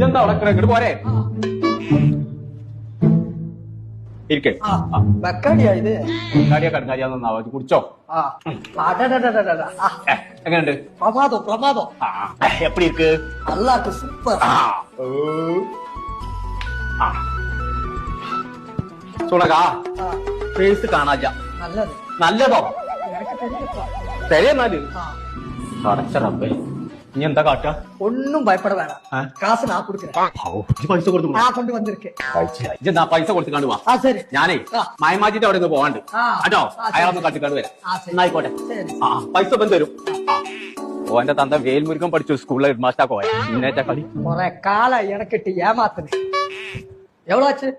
എന്താ അവിടെ ഇങ്ങോട്ട് പോരെ ഇരിക്കേ വെക്കാടിയാ ഇത് കടുങ്കാരിയാ കുടിച്ചോ എങ്ങനെയുണ്ട് പ്രഭാതം പ്രഭാതം എപ്പടി ഇருக்கு അല്ലാക്ക് സൂപ്പർ സുണകാ ഫേസ് കാണാല്ല നല്ലത് നല്ലതോ നിനക്ക് தெரியுமா? തരേന്നാല് അടച്ചറപ്പേ ഇനി എന്താ കാട്ടുക ഒന്നും ഭയപ്പെട വേണം കാശ് നാ കൊടുக்கிறேன் പൈസ കൊടുത്തു ആ കൊണ്ട് വന്നിരിക്കേ ഇതെന്താ പൈസ കൊടുത്തിക്കാണ്ട് വാ ആ ശരി ഞാനേ മായമാജിന്റെ അവിടെ നിന്ന് പോവാണ്ട് കേട്ടോ ശരി. അയാളൊന്ന് കട്ടിക്കാണ്ട് വരാം ശരി. എന്നായിക്കോട്ടെ ശരി. പൈസ ഇപ്പം തരും ഓന്റെ തന്ത വേൽമുരുകൻ പഠിച്ചു സ്കൂളിലെ ഹെഡ് മാസ്റ്റാ പോയ ഇന്നേറ്റ കളി കൊറേ കാലായി എനക്കിട്ട് ഏമാത്തിന് എവ്വളോ ആச்சு